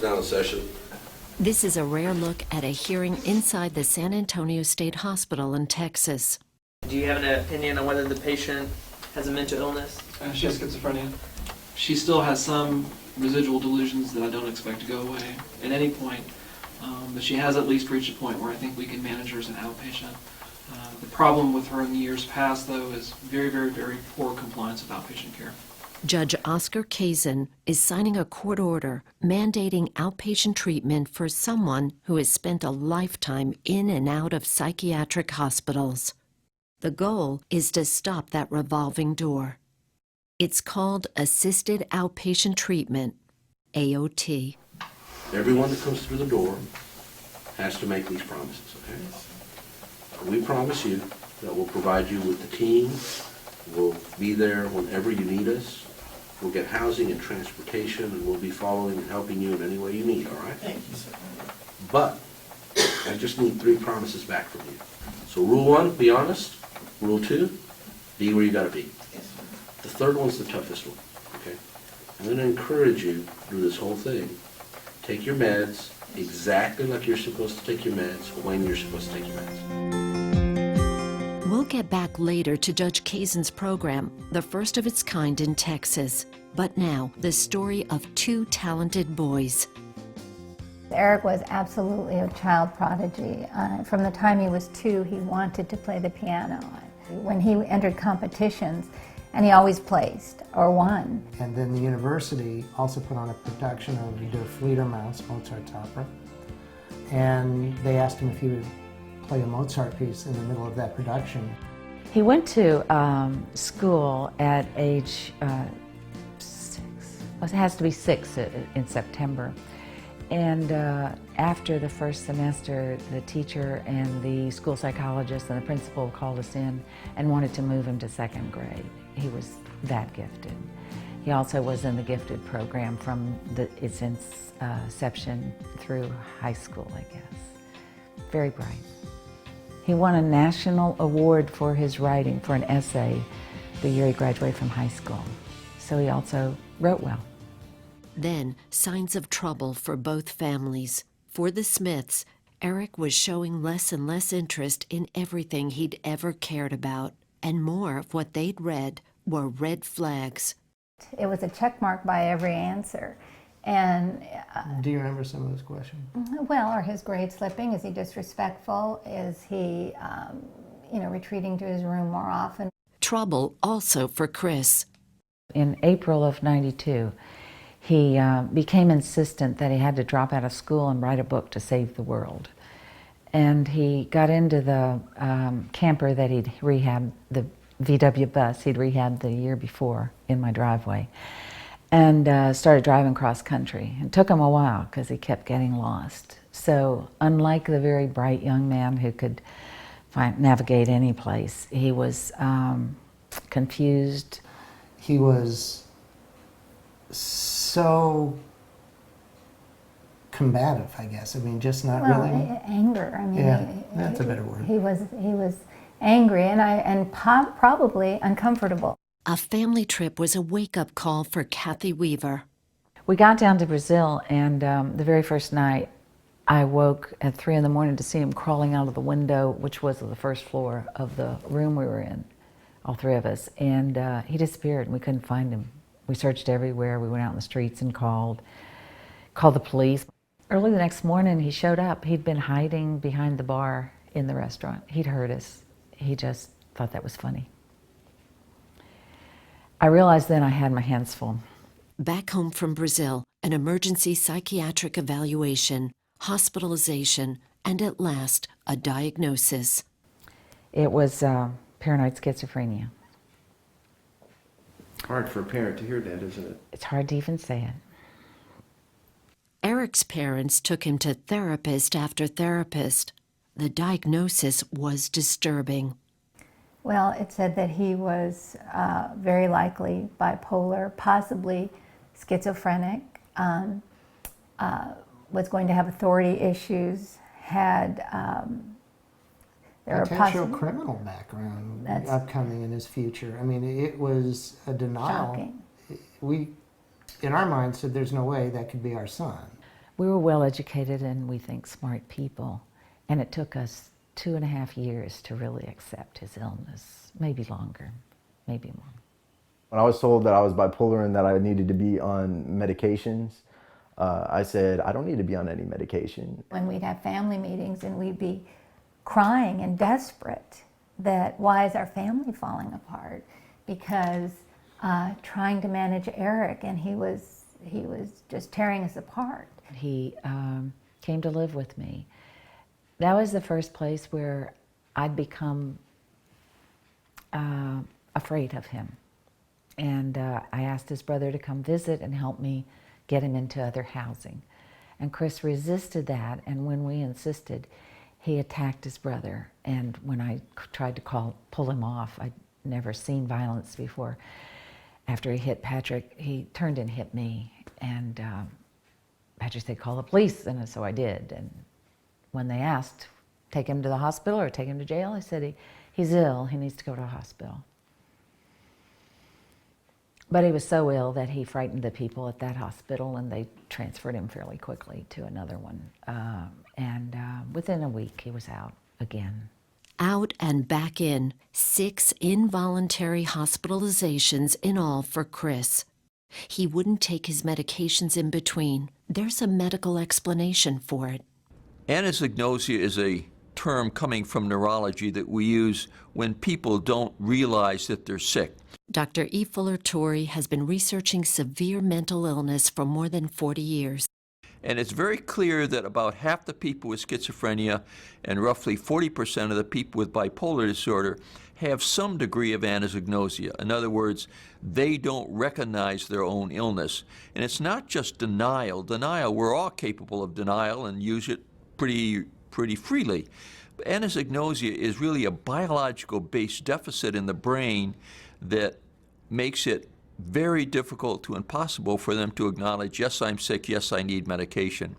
is now in session. This is a rare look at a hearing inside the San Antonio State Hospital in Texas. Do you have an opinion on whether the patient has a mental illness? She has schizophrenia. She still has some residual delusions that I don't expect to go away at any point, but she has at least reached a point where I think we can manage her as an outpatient. The problem with her in the years past, though, is very, very, very poor compliance with outpatient care. Judge Oscar Kazin is signing a court order mandating outpatient treatment for someone who has spent a lifetime in and out of psychiatric hospitals. The goal is to stop that revolving door. It's called Assisted Outpatient Treatment, AOT. Everyone that comes through the door has to make these promises, okay? We promise you that we'll provide you with the team. We'll be there whenever you need us. We'll get housing and transportation, and we'll be following and helping you in any way you need, all right? Thank you, sir. But I just need 3 promises back from you. So rule 1, be honest. Rule 2, be where you gotta be. Yes, sir. The third one's the toughest one, okay? I'm gonna encourage you through this whole thing, take your meds exactly like you're supposed to take your meds when you're supposed to take your meds. We'll get back later to Judge Kazin's program, the first of its kind in Texas. But now, the story of 2 talented boys. Eric was absolutely a child prodigy. From the time he was 2, he wanted to play the piano. When he entered competitions, and he always placed or won. And then the university also put on a production of Der Fledermaus, Mozart's opera. And they asked him if he would play a Mozart piece in the middle of that production. He went to school at age 6. Well, it has to be 6 in September. And after the first semester, the teacher and the school psychologist and the principal called us in and wanted to move him to 2nd grade. He was that gifted. He also was in the gifted program from its inception through high school, I guess. Very bright. He won a national award for his writing for an essay the year he graduated from high school. So he also wrote well. Then, signs of trouble for both families. For the Smiths, Eric was showing less and less interest in everything he'd ever cared about, and more of what they'd read were red flags. It was a check mark by every answer. And Do you remember some of those questions? well, are his grades slipping? Is he disrespectful? Is he, retreating to his room more often? Trouble also for Chris. In April of '92, he became insistent that he had to drop out of school and write a book to save the world. And he got into the camper that he'd rehabbed, the VW bus he'd rehabbed the year before in my driveway, and started driving cross country. It took him a while because he kept getting lost. So unlike the very bright young man who could navigate any place, he was confused. He was so combative, I guess. I mean, just not really. Anger. I mean, Yeah, that's a better word. He was angry and probably uncomfortable. A family trip was a wake-up call for Kathy Weaver. We got down to Brazil, and the very first night, I woke at 3 in the morning to see him crawling out of the window, which was the first floor of the room we were in, all 3 of us, and he disappeared, and we couldn't find him. We searched everywhere. We went out in the streets and called the police. Early the next morning, he showed up. He'd been hiding behind the bar in the restaurant. He'd heard us. He just thought that was funny. I realized then I had my hands full. Back home from Brazil, an emergency psychiatric evaluation, hospitalization, and at last, a diagnosis. It was paranoid schizophrenia. Hard for a parent to hear that, isn't it? It's hard to even say it. Eric's parents took him to therapist after therapist. The diagnosis was disturbing. Well, it said that he was very likely bipolar, possibly schizophrenic, was going to have authority issues, had there are potential criminal background upcoming in his future. I mean, it was a denial. Shocking. We, in our minds, said there's no way that could be our son. We were well educated and we think smart people, and it took us 2.5 years to really accept his illness, maybe longer, maybe more. When I was told that I was bipolar and that I needed to be on medications, I said, I don't need to be on any medication. When we'd have family meetings and we'd be crying and desperate that why is our family falling apart? Because trying to manage Eric, and he was just tearing us apart. He came to live with me. That was the first place where I'd become afraid of him. And I asked his brother to come visit and help me get him into other housing. And Chris resisted that, and when we insisted, he attacked his brother. And when I tried to pull him off, I'd never seen violence before. After he hit Patrick, he turned and hit me. And Patrick said, call the police, and so I did. And when they asked, take him to the hospital or take him to jail, I said, he's ill, he needs to go to a hospital. But he was so ill that he frightened the people at that hospital, and they transferred him fairly quickly to another one. And within a week, he was out again. Out and back in, 6 involuntary hospitalizations in all for Chris. He wouldn't take his medications in between. There's a medical explanation for it. Anosognosia is a term coming from neurology that we use when people don't realize that they're sick. Dr. E. Fuller Torrey has been researching severe mental illness for more than 40 years. And it's very clear that about half the people with schizophrenia and roughly 40% of the people with bipolar disorder have some degree of anosognosia. In other words, they don't recognize their own illness. And it's not just denial. Denial, we're all capable of denial and use it pretty freely. But anosognosia is really a biological-based deficit in the brain that makes it very difficult to impossible for them to acknowledge, yes, I'm sick, yes, I need medication.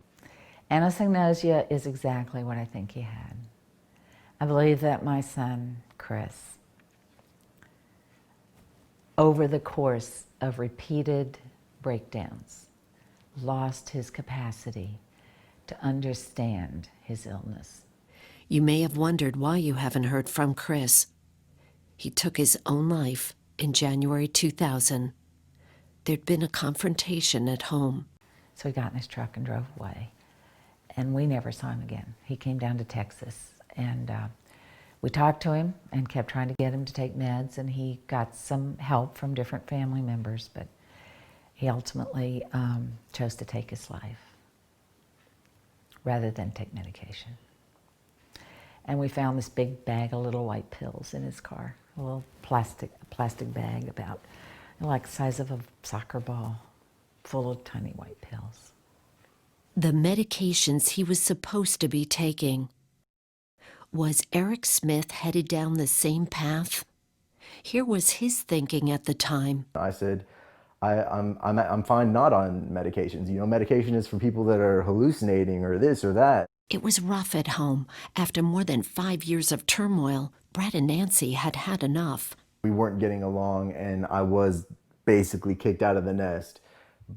Anosognosia is exactly what I think he had. I believe that my son, Chris, over the course of repeated breakdowns, lost his capacity to understand his illness. You may have wondered why you haven't heard from Chris. He took his own life in January 2000. There'd been a confrontation at home. So he got in his truck and drove away, and we never saw him again. He came down to Texas, and we talked to him and kept trying to get him to take meds, and he got some help from different family members, but he ultimately chose to take his life rather than take medication. And we found this big bag of little white pills in his car, a little plastic bag about like the size of a soccer ball, full of tiny white pills. The medications he was supposed to be taking. Was Eric Smith headed down the same path? Here was his thinking at the time. I said, I'm fine not on medications. You know, medication is for people that are hallucinating or this or that. It was rough at home. After more than 5 years of turmoil, Brad and Nancy had had enough. We weren't getting along, and I was basically kicked out of the nest.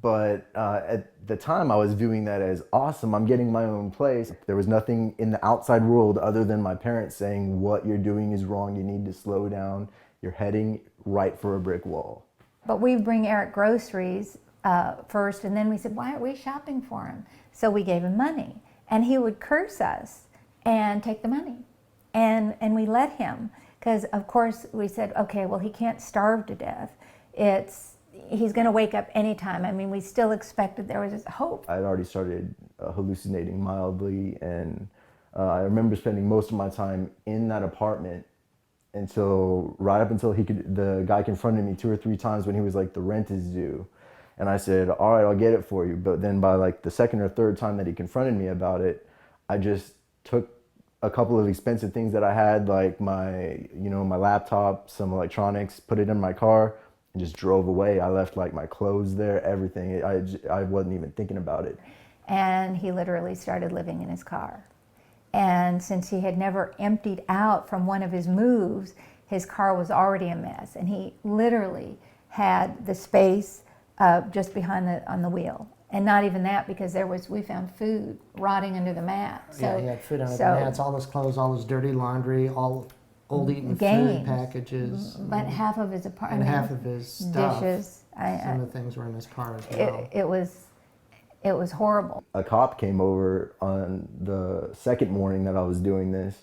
But at the time, I was viewing that as awesome. I'm getting my own place. There was nothing in the outside world other than my parents saying, what you're doing is wrong. You need to slow down. You're heading right for a brick wall. But we bring Eric groceries first, and then we said, why aren't we shopping for him? So we gave him money. And he would curse us and take the money. And we let him, because of course we said, okay, well, he can't starve to death. He's going to wake up anytime. I mean, we still expected there was hope. I'd already started hallucinating mildly, and I remember spending most of my time in that apartment right up until the guy confronted me 2 or 3 times when he was like, the rent is due. And I said, all right, I'll get it for you. But then by like the 2nd or 3rd time that he confronted me about it, I just took a couple of expensive things that I had, like my laptop, some electronics, put it in my car, and just drove away. I left like my clothes there, everything. I wasn't even thinking about it. And he literally started living in his car. And since he had never emptied out from one of his moves, his car was already a mess. And he literally had the space just behind on the wheel. And not even that, because we found food rotting under the mat. So, Yeah, he had food under the so mats, all his clothes, all his dirty laundry, all old eaten games, food packages. but half of his apartment, And half of his stuff. dishes. Some of the things were in his car as well. It was horrible. A cop came over on the second morning that I was doing this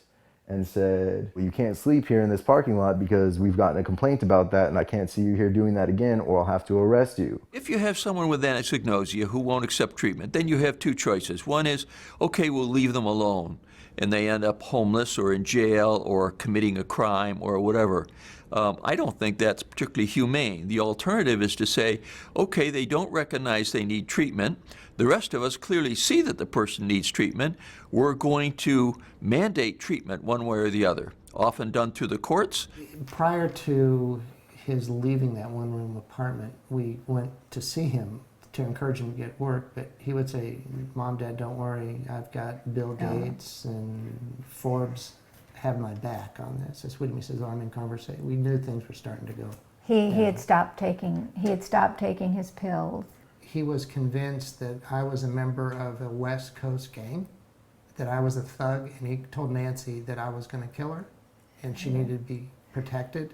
and said, well, you can't sleep here in this parking lot because we've gotten a complaint about that and I can't see you here doing that again or I'll have to arrest you. If you have someone with anosognosia who won't accept treatment, then you have two choices. One is, okay, we'll leave them alone, and they end up homeless or in jail or committing a crime or whatever. I don't think that's particularly humane. The alternative is to say, okay, they don't recognize they need treatment. The rest of us clearly see that the person needs treatment. We're going to mandate treatment one way or the other, often done through the courts. Prior to his leaving that one-room apartment, we went to see him to encourage him to get work, but he would say, Mom, Dad, don't worry, I've got Bill Gates and Forbes have my back on this. That's what he says, I'm in conversation. We knew things were starting to go. He had stopped taking his pills. He was convinced that I was a member of a West Coast gang, that I was a thug, and he told Nancy that I was going to kill her and she needed to be protected.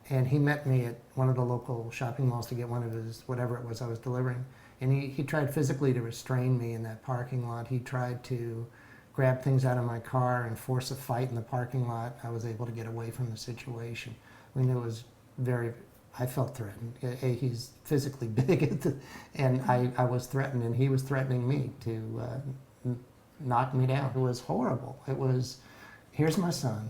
And he met me at one of the local shopping malls to get one of his, whatever it was I was delivering. And he tried physically to restrain me in that parking lot. He tried to grab things out of my car and force a fight in the parking lot. I was able to get away from the situation. I mean, it was I felt threatened. He's physically big, and I was threatened, and he was threatening me to knock me down. It was horrible. It was, here's my son.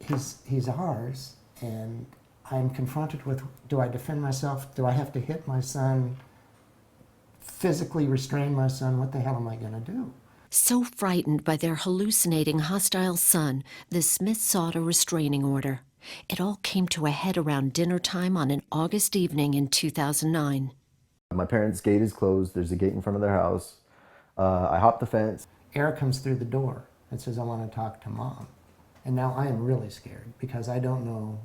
He's ours, and I'm confronted with, do I defend myself? Do I have to hit my son, physically restrain my son? What the hell am I going to do? So frightened by their hallucinating hostile son, the Smiths sought a restraining order. It all came to a head around dinner time on an August evening in 2009. My parents' gate is closed. There's a gate in front of their house. I hop the fence. Eric comes through the door and says, I want to talk to Mom. And now I am really scared because I don't know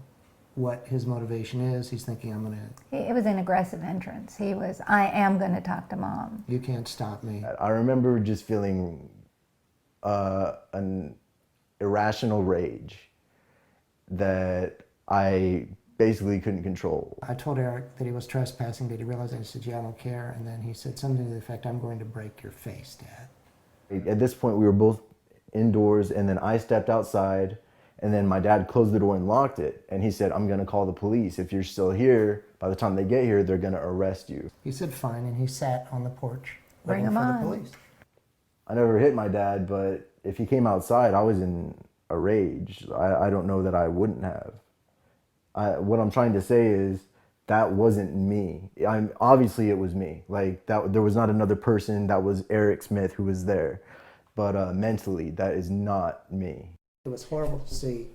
what his motivation is. He's thinking I'm going to... It was an aggressive entrance. He was, I am going to talk to Mom. You can't stop me. I remember just feeling an irrational rage that I basically couldn't control. I told Eric that he was trespassing. Did he realize that? He said, yeah, I don't care. And then he said something to the effect, I'm going to break your face, Dad. At this point, we were both indoors, and then I stepped outside, and then my dad closed the door and locked it. And he said, I'm going to call the police. If you're still here, by the time they get here, they're going to arrest you. He said, fine, and he sat on the porch Bring waiting him for on. the police. I never hit my dad, but if he came outside, I was in a rage. I don't know that I wouldn't have. What I'm trying to say is that wasn't me. Obviously it was me. Like that, there was not another person that was Eric Smith who was there. But mentally, that is not me. It was horrible to see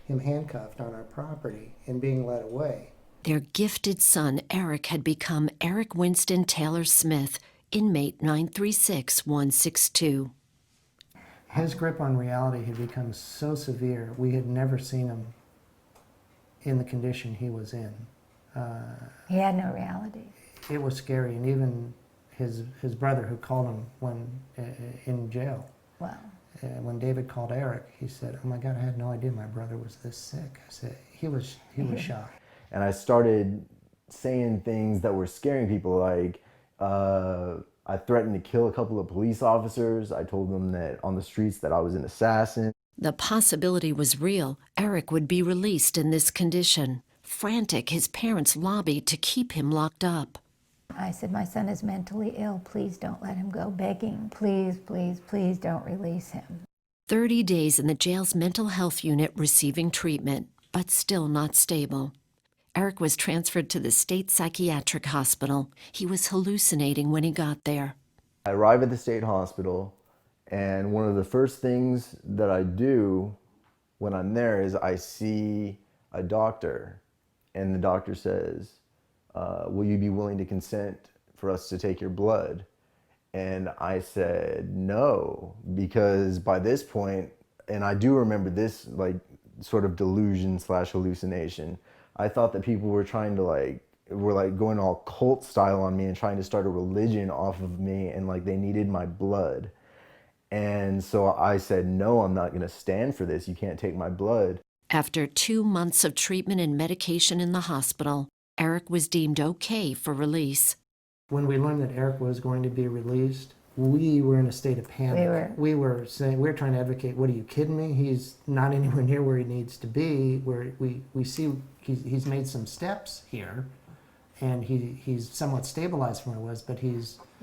him handcuffed on our property and being led away. Their gifted son, Eric, had become Eric Winston Taylor Smith, inmate 936162. His grip on reality had become so severe, we had never seen him in the condition he was in. He had no reality. It was scary, and even his brother, who called him when in jail, Wow. when David called Eric, he said, "Oh my God, I had no idea my brother was this sick." I said, he was shocked. And I started saying things that were scaring people, like I threatened to kill a couple of police officers. I told them that on the streets that I was an assassin. The possibility was real. Eric would be released in this condition. Frantic, his parents lobbied to keep him locked up. I said, my son is mentally ill. Please don't let him go, begging. Please, please, please don't release him. 30 days in the jail's mental health unit receiving treatment, but still not stable. Eric was transferred to the state psychiatric hospital. He was hallucinating when he got there. I arrive at the state hospital, and one of the first things that I do when I'm there is I see a doctor, and the doctor says, will you be willing to consent for us to take your blood? And I said no, because by this point, and I do remember this like sort of delusion / hallucination, I thought that people were trying to like were like going all cult style on me and trying to start a religion off of me, and like they needed my blood. And so I said, no, I'm not going to stand for this. You can't take my blood. After 2 months of treatment and medication in the hospital, Eric was deemed okay for release. When we learned that Eric was going to be released, we were in a state of panic. We were trying to advocate, what, are you kidding me? He's not anywhere near where he needs to be. We see he's made some steps here, and he's somewhat stabilized from where he was, but he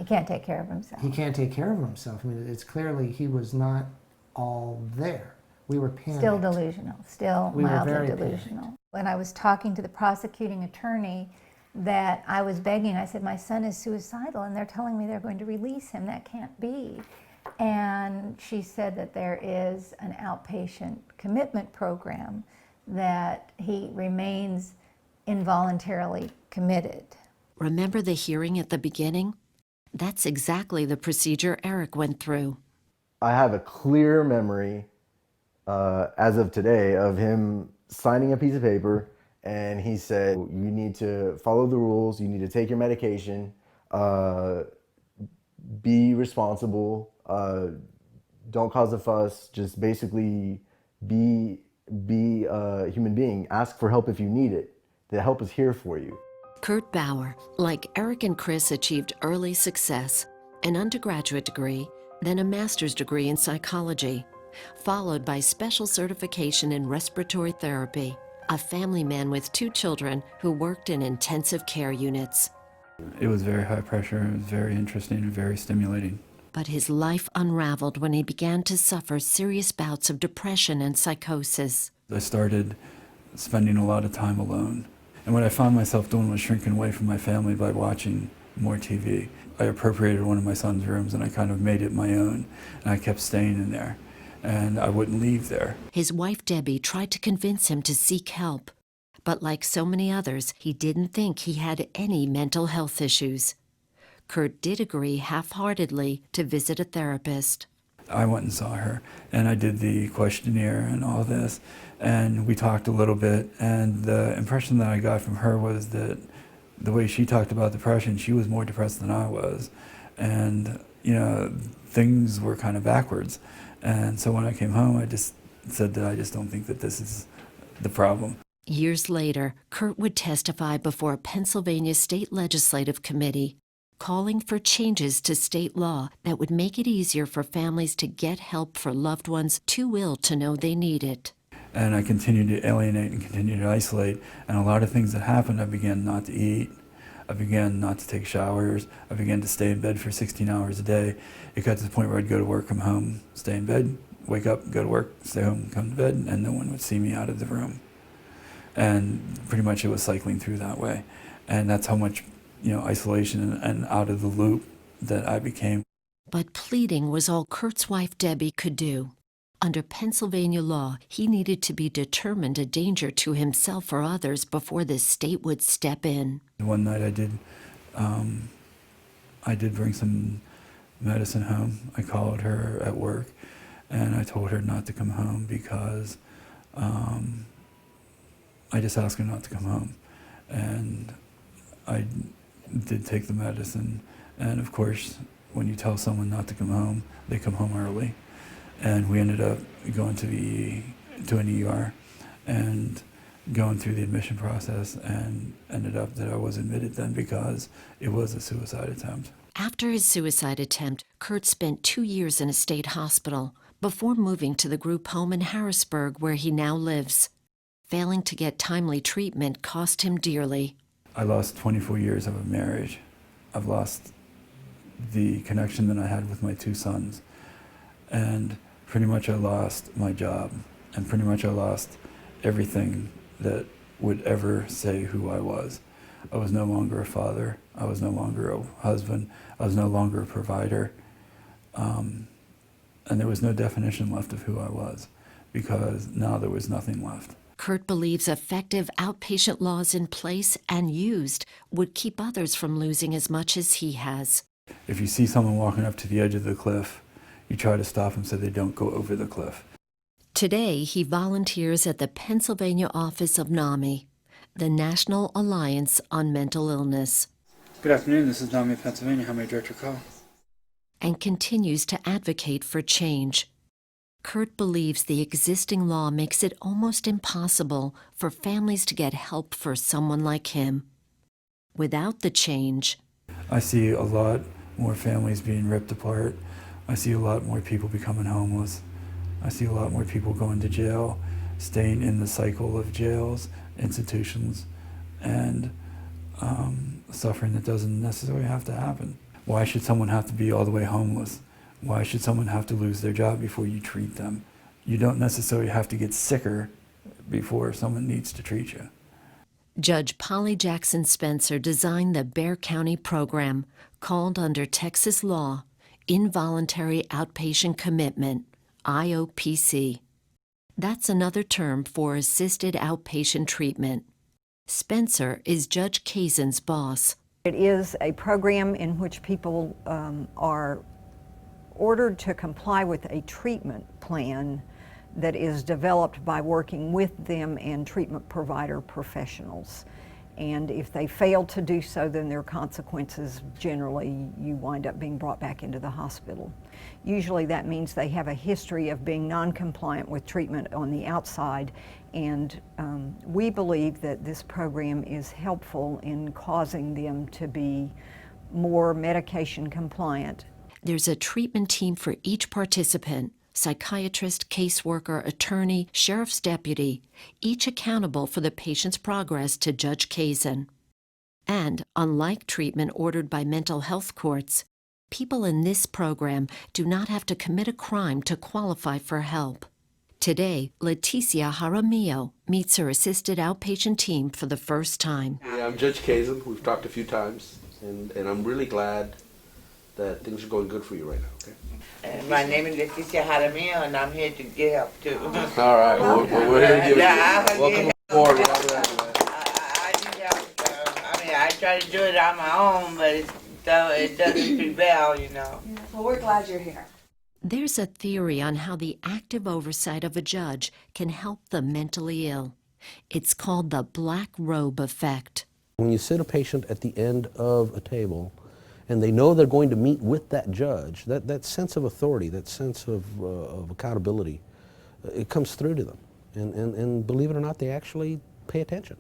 can't take care of himself. He can't take care of himself. I mean, it's clearly he was not all there. We were panicked. Still delusional, still We were mildly very delusional. panicked. When I was talking to the prosecuting attorney, that I was begging, I said, my son is suicidal and they're telling me they're going to release him. That can't be. And she said that there is an outpatient commitment program, that he remains involuntarily committed. Remember the hearing at the beginning? That's exactly the procedure Eric went through. I have a clear memory, as of today, of him signing a piece of paper, and he said, you need to follow the rules, you need to take your medication, be responsible, don't cause a fuss, just basically be a human being. Ask for help if you need it. The help is here for you. Kurt Bauer, like Eric and Chris, achieved early success, an undergraduate degree, then a master's degree in psychology, followed by special certification in respiratory therapy, a family man with 2 children who worked in intensive care units. It was very high pressure, it was very interesting and very stimulating. But his life unraveled when he began to suffer serious bouts of depression and psychosis. I started spending a lot of time alone. And what I found myself doing was shrinking away from my family by watching more TV. I appropriated one of my son's rooms and I kind of made it my own. And I kept staying in there. And I wouldn't leave there. His wife, Debbie, tried to convince him to seek help. But like so many others, he didn't think he had any mental health issues. Kurt did agree half-heartedly to visit a therapist. I went and saw her, and I did the questionnaire and all this, and we talked a little bit, and the impression that I got from her was that the way she talked about depression, she was more depressed than I was. And, you know, things were kind of backwards. And so when I came home, I just said that I just don't think that this is the problem. Years later, Kurt would testify before a Pennsylvania state legislative committee, calling for changes to state law that would make it easier for families to get help for loved ones too ill to know they need it. And I continued to alienate and continued to isolate. And a lot of things that happened, I began not to eat. I began not to take showers. I began to stay in bed for 16 hours a day. It got to the point where I'd go to work, come home, stay in bed, wake up, go to work, stay home, come to bed, and no one would see me out of the room. And pretty much it was cycling through that way. And that's how much, you know, isolation and out of the loop that I became. But pleading was all Kurt's wife, Debbie, could do. Under Pennsylvania law, he needed to be determined a danger to himself or others before the state would step in. One night I did bring some medicine home. I called her at work and I told her not to come home because I just asked her not to come home. And I did take the medicine. And of course, when you tell someone not to come home, they come home early. And we ended up going to an ER and going through the admission process, and ended up that I was admitted then because it was a suicide attempt. After his suicide attempt, Kurt spent 2 years in a state hospital before moving to the group home in Harrisburg where he now lives. Failing to get timely treatment cost him dearly. I lost 24 years of a marriage. I've lost the connection that I had with my 2 sons. And pretty much I lost my job. And pretty much I lost everything that would ever say who I was. I was no longer a father. I was no longer a husband. I was no longer a provider. And there was no definition left of who I was, because now there was nothing left. Kurt believes effective outpatient laws in place and used would keep others from losing as much as he has. If you see someone walking up to the edge of the cliff, you try to stop them so they don't go over the cliff. Today, he volunteers at the Pennsylvania office of NAMI, the National Alliance on Mental Illness, Good afternoon, this is Nami, Pennsylvania. How may I direct your call? and continues to advocate for change. Kurt believes the existing law makes it almost impossible for families to get help for someone like him. Without the change, I see a lot more families being ripped apart. I see a lot more people becoming homeless. I see a lot more people going to jail, staying in the cycle of jails, institutions, and suffering that doesn't necessarily have to happen. Why should someone have to be all the way homeless? Why should someone have to lose their job before you treat them? You don't necessarily have to get sicker before someone needs to treat you. Judge Polly Jackson Spencer designed the Bexar County program called under Texas law Involuntary Outpatient Commitment, IOPC. That's another term for assisted outpatient treatment. Spencer is Judge Kazan's boss. It is a program in which people are ordered to comply with a treatment plan that is developed by working with them and treatment provider professionals. And if they fail to do so, then there are consequences. Generally, you wind up being brought back into the hospital. Usually that means they have a history of being non-compliant with treatment on the outside, and we believe that this program is helpful in causing them to be more medication compliant. There's a treatment team for each participant: psychiatrist, caseworker, attorney, sheriff's deputy, each accountable for the patient's progress to Judge Kazan. And unlike treatment ordered by mental health courts, people in this program do not have to commit a crime to qualify for help. Today, Leticia Jaramillo meets her assisted outpatient team for the first time. Yeah, I'm Judge Kazan. We've talked a few times, and I'm really glad that things are going good for you right now, okay? My name is Leticia Jaramillo, and I'm here to get help too. All right, well, we're here to give you welcome aboard. I need help. I mean, I try to do it on my own, but it doesn't prevail, you know. Well, we're glad you're here. There's a theory on how the active oversight of a judge can help the mentally ill. It's called the black robe effect. When you sit a patient at the end of a table and they know they're going to meet with that judge, that sense of authority, that sense of accountability, it comes through to them. And believe it or not, they actually pay attention.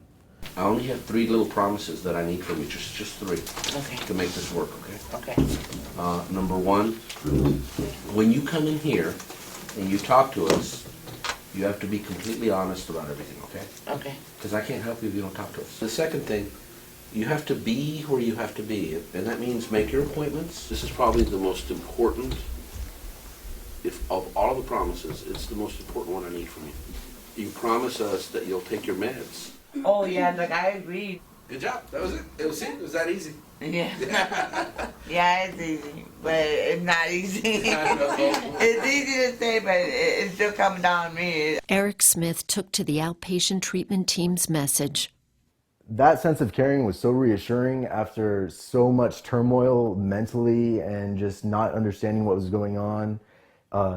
I only have 3 little promises that I need from you, just 3, Okay. to make this work, okay? Okay. Number 1, when you come in here and you talk to us, you have to be completely honest about everything, okay? Okay. Because I can't help you if you don't talk to us. The second thing, you have to be where you have to be, and that means make your appointments. This is probably the most important, of all the promises, it's the most important one I need from you. You promise us that you'll take your meds. Oh yeah, look, I agree. Good job, that was it. It was that easy. Yeah. Yeah, it's easy, but it's not easy. It's easy to say, but it's still coming down on me. Eric Smith took to the outpatient treatment team's message. That sense of caring was so reassuring after so much turmoil mentally and just not understanding what was going on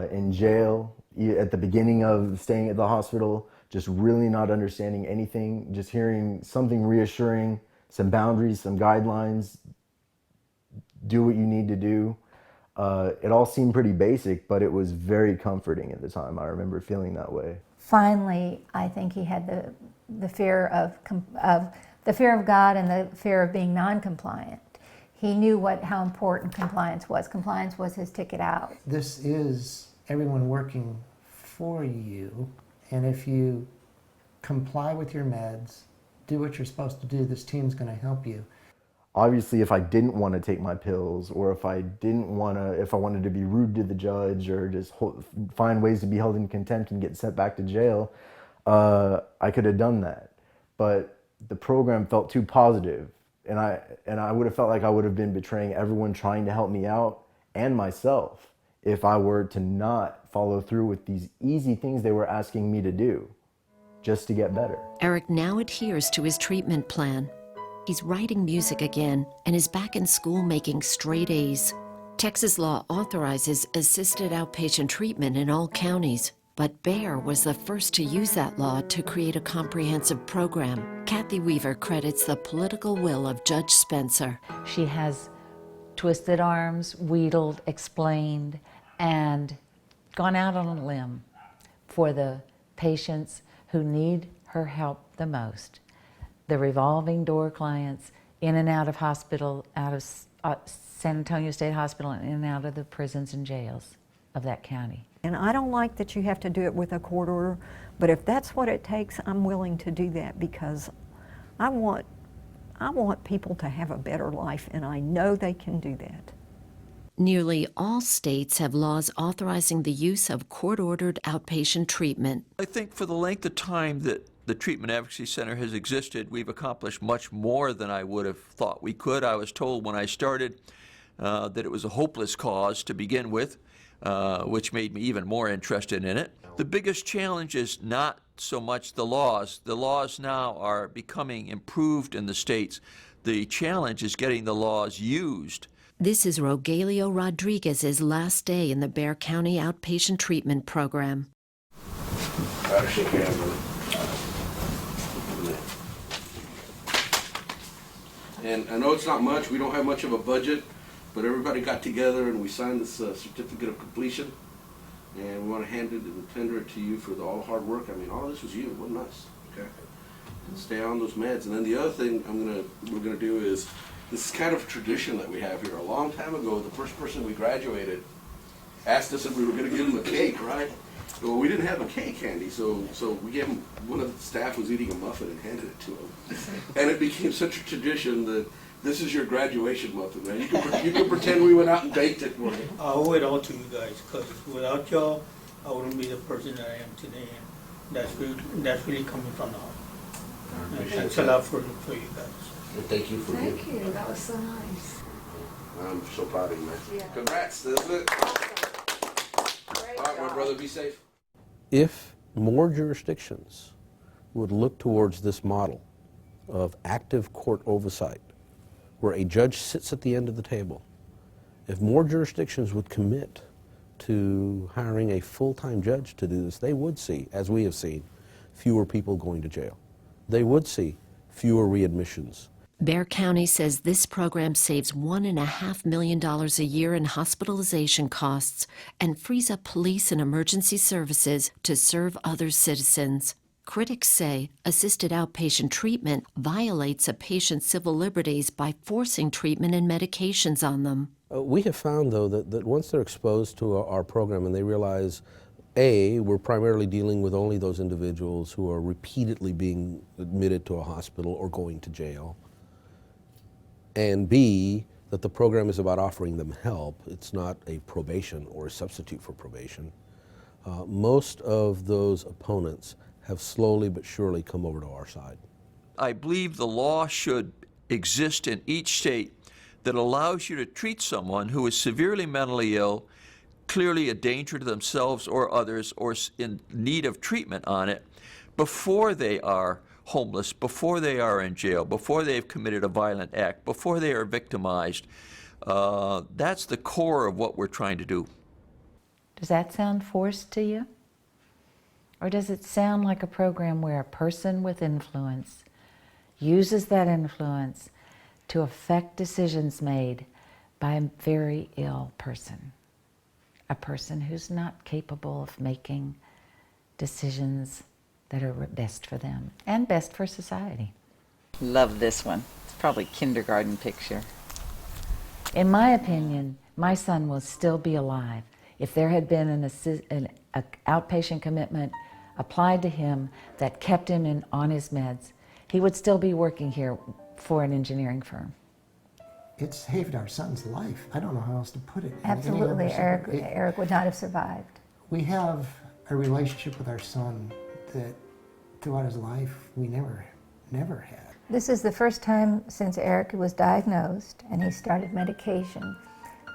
in jail, at the beginning of staying at the hospital, just really not understanding anything, just hearing something reassuring, some boundaries, some guidelines, do what you need to do. It all seemed pretty basic, but it was very comforting at the time. I remember feeling that way. Finally, I think he had the fear of the fear of God and the fear of being non-compliant. He knew how important compliance was. Compliance was his ticket out. This is everyone working for you, and if you comply with your meds, do what you're supposed to do, this team's going to help you. Obviously, if I didn't want to take my pills, or if I wanted to be rude to the judge, or just find ways to be held in contempt and get sent back to jail, I could have done that. But the program felt too positive, and I would have felt like I would have been betraying everyone trying to help me out and myself if I were to not follow through with these easy things they were asking me to do just to get better. Eric now adheres to his treatment plan. He's writing music again and is back in school making straight A's. Texas law authorizes assisted outpatient treatment in all counties. But Bayer was the first to use that law to create a comprehensive program. Kathy Weaver credits the political will of Judge Spencer. She has twisted arms, wheedled, explained, and gone out on a limb for the patients who need her help the most. The revolving door clients in and out of hospital, out of San Antonio State Hospital, and in and out of the prisons and jails of that county. And I don't like that you have to do it with a court order, but if that's what it takes, I'm willing to do that because I want people to have a better life, and I know they can do that. Nearly all states have laws authorizing the use of court-ordered outpatient treatment. I think for the length of time that the Treatment Advocacy Center has existed, we've accomplished much more than I would have thought we could. I was told when I started that it was a hopeless cause to begin with, which made me even more interested in it. The biggest challenge is not so much the laws. The laws now are becoming improved in the states. The challenge is getting the laws used. This is Rogelio Rodriguez's last day in the Bexar County Outpatient Treatment Program. And I know it's not much, we don't have much of a budget, but everybody got together and we signed this certificate of completion. And we want to hand it and tender it to you for all the hard work. I mean, all of this was you, it wasn't us, okay? And stay on those meds. And then the other thing we're gonna do is, this is kind of a tradition that we have here. A long time ago, the first person we graduated asked us if we were gonna give him a cake, right? Well, we didn't have a cake handy, so we gave him, one of the staff was eating a muffin and handed it to him. And it became such a tradition that this is your graduation muffin, man. You can pretend we went out and baked it for you. I owe it all to you guys, because without y'all, I wouldn't be the person that I am today. And that's really coming from the heart. And thanks a lot for you guys. And thank you for you. Thank you, that was so nice. I'm so proud of you, man. Yeah. Congrats, that's it. Great All right, my job. brother, be safe. If more jurisdictions would look towards this model of active court oversight, where a judge sits at the end of the table, if more jurisdictions would commit to hiring a full-time judge to do this, they would see, as we have seen, fewer people going to jail. They would see fewer readmissions. Bexar County says this program saves $1.5 million a year in hospitalization costs and frees up police and emergency services to serve other citizens. Critics say assisted outpatient treatment violates a patient's civil liberties by forcing treatment and medications on them. We have found, though, that once they're exposed to our program and they realize, A, we're primarily dealing with only those individuals who are repeatedly being admitted to a hospital or going to jail, and B, that the program is about offering them help. It's not a probation or a substitute for probation. Most of those opponents have slowly but surely come over to our side. I believe the law should exist in each state that allows you to treat someone who is severely mentally ill, clearly a danger to themselves or others, or in need of treatment on it, before they are homeless, before they are in jail, before they've committed a violent act, before they are victimized. That's the core of what we're trying to do. Does that sound forced to you? Or does it sound like a program where a person with influence uses that influence to affect decisions made by a very ill person? A person who's not capable of making decisions that are best for them and best for society. Love this one. It's probably a kindergarten picture. In my opinion, my son will still be alive if there had been an outpatient commitment applied to him that kept him on his meds. He would still be working here for an engineering firm. It saved our son's life. I don't know how else to put it. Absolutely, Eric would not have survived. We have a relationship with our son that throughout his life we never had. This is the first time since Eric was diagnosed and he started medication.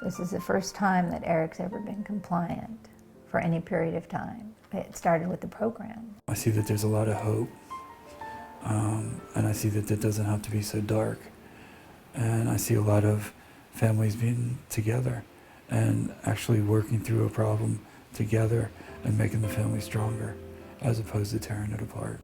This is the first time that Eric's ever been compliant for any period of time. It started with the program. I see that there's a lot of hope, and I see that it doesn't have to be so dark. And I see a lot of families being together and actually working through a problem together and making the family stronger as opposed to tearing it apart.